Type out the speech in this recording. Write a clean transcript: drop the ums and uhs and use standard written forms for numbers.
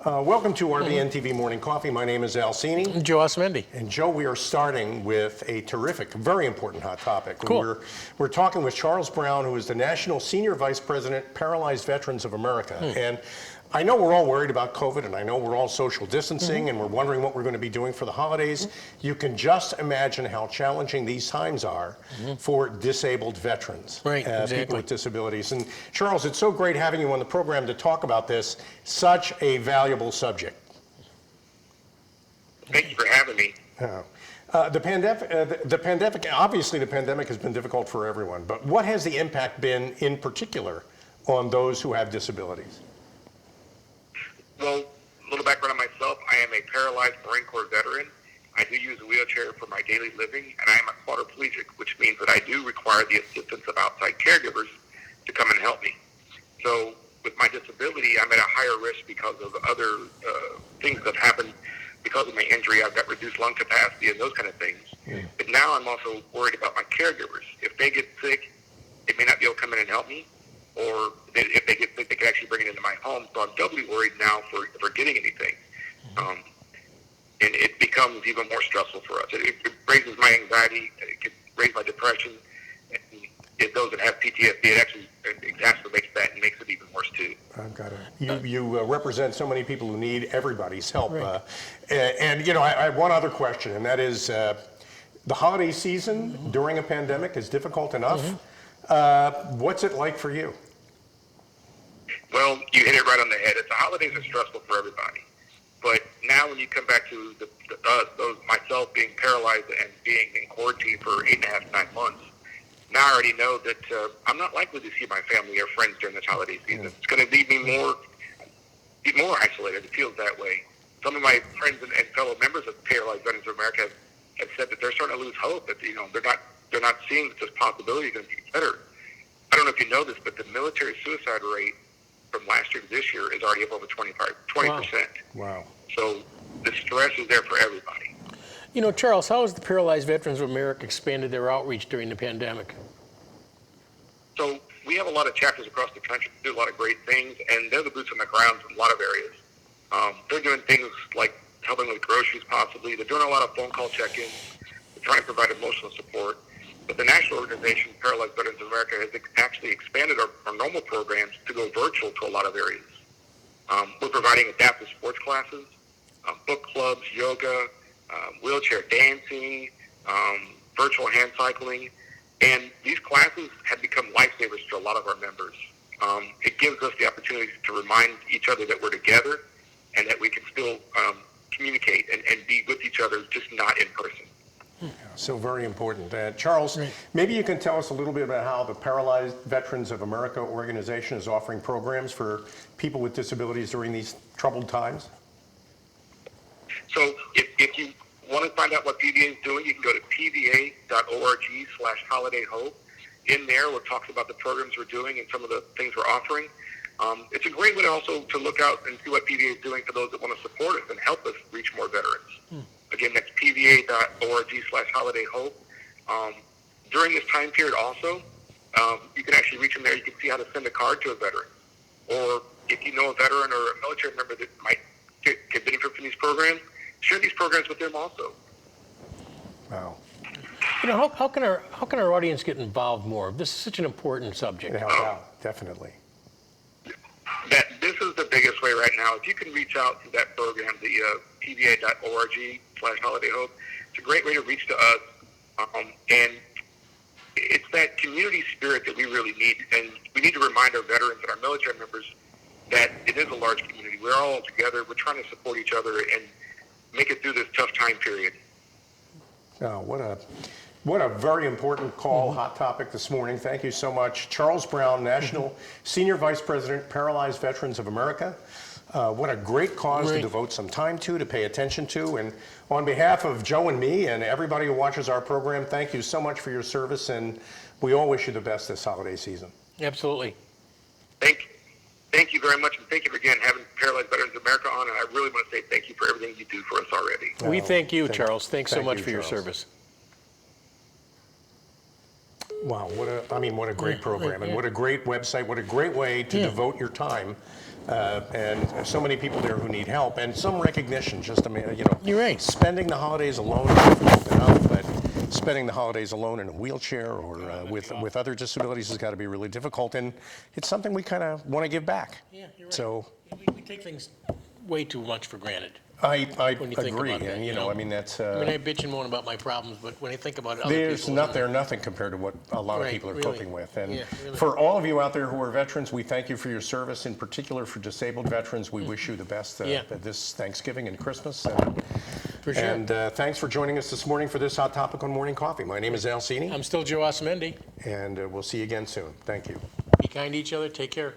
Welcome to RBN TV Morning Coffee. My name is Al Cini. Joe Osmendi. And Joe, we are starting with a terrific, very important hot topic. Cool. We're talking with Charles Brown, who is the National Senior Vice President, Paralyzed Veterans of America. And I know we're all worried about COVID, and I know we're all social distancing, and we're wondering what we're going to be doing for the holidays. You can just imagine how challenging these times are for disabled veterans, Right, people exactly. with disabilities. And Charles, it's so great having you on the program to talk about this, such a valuable subject. Thank you for having me. The pandemic, obviously the pandemic has been difficult for everyone, but what has the impact been in particular on those who have disabilities? Well, a little background on myself. I am a paralyzed Marine Corps veteran. I do use a wheelchair for my daily living, and I am a quadriplegic, which means that I do require the assistance of outside caregivers to come and help me. So with my disability, I'm at a higher risk because of other things that have happened because of my injury. I've got reduced lung capacity and those kind of things. But now I'm also worried about my caregivers. If they get sick, they may not be able to come in and help me, or if they get sick, they can actually bring it into my home. So I'm doubly worried now for getting anything. And it becomes even more stressful for us. It raises my anxiety. It can raise my depression. And if those that have PTSD, it actually exacerbates that and makes it even worse too. I've got it. You represent so many people who need everybody's help. Right. And you know, I have one other question, and that is the holiday season during a pandemic is difficult enough. What's it like for you? Well, you hit it right on the head. The holidays are stressful for everybody. But now when you come back to myself being paralyzed and being in quarantine for 8.5 to 9 months, now I already know that I'm not likely to see my family or friends during this holiday season. It's going to leave me more isolated. It feels that way. Some of my friends and fellow members of Paralyzed Veterans of America have said that they're starting to lose hope. That they're not seeing that this possibility is going to be better. I don't know if you know this, but the military suicide rate from last year to this year is already up over 20%. Wow. So the stress is there for everybody. You know, Charles, how has the Paralyzed Veterans of America expanded their outreach during the pandemic? So we have a lot of chapters across the country that do a lot of great things, and they're the boots on the ground in a lot of areas. They're doing things like helping with groceries possibly. They're doing a lot of phone call check-ins. They're trying to provide emotional support. But the national organization, Paralyzed Veterans of America, has actually expanded our normal programs to go virtual to a lot of areas. We're providing adaptive sports classes, book clubs, yoga, wheelchair dancing, virtual hand cycling. And these classes have become lifesavers to a lot of our members. It gives us the opportunity to remind each other that we're together and that we can still communicate and be with each other, just not in person. So very important. Charles, maybe you can tell us a little bit about how the Paralyzed Veterans of America organization is offering programs for people with disabilities during these troubled times. So if you want to find out what PVA is doing, you can go to pva.org/holidayhope. In there, it talks about the programs we're doing and some of the things we're offering. It's a great way also to look out and see what PVA is doing for those that want to support us and help us reach more veterans. Again, that's pva.org/holidayhope. During this time period also, you can actually reach them there. You can see how to send a card to a veteran. Or if you know a veteran or a military member that might get benefit from these programs, share these programs with them also. Wow. You know, how can our audience get involved more? This is such an important subject. To help out, definitely. This is the biggest way right now. If you can reach out to that program, the pva.org/holidayhope, it's a great way to reach to us. And it's that community spirit that we really need. And we need to remind our veterans and our military members that it is a large community. We're all together. We're trying to support each other and make it through this tough time period. Oh, what a very important call, hot topic this morning. Thank you so much. Charles Brown, National Senior Vice President, Paralyzed Veterans of America. What a great cause to devote some time to pay attention to. And on behalf of Joe and me and everybody who watches our program, thank you so much for your service, and we all wish you the best this holiday season. Absolutely. Thank you very much, and thank you for again having Paralyzed Veterans of America on, and I really want to say thank you for everything you do for us already. We thank you, Charles. Thanks so much for your Charles. service. Wow, what a great program, and what a great website, what a great way to devote your time and so many people there who need help, and some recognition. Just You're right. spending the holidays alone is difficult enough, but spending the holidays alone in a wheelchair or with other disabilities has got to be really difficult, and it's something we kind of want to give back. Yeah, you're right. So We take things way too much for granted. I When you think agree, about that, and you know. I mean that's. I mean, I bitch and moan about my problems, but when I think about other There's people, nothing compared to what a lot of Right, people are really. coping with. And Yeah, really. for all of you out there who are veterans, we thank you for your service. In particular, for disabled veterans, we wish you the best Yeah. this Thanksgiving and Christmas. And, for sure. and thanks for joining us this morning for this Hot Topic on Morning Coffee. My name is Al Cini, I'm still Joe Osamendi. and we'll see you again soon. Thank you. Be kind to each other. Take care.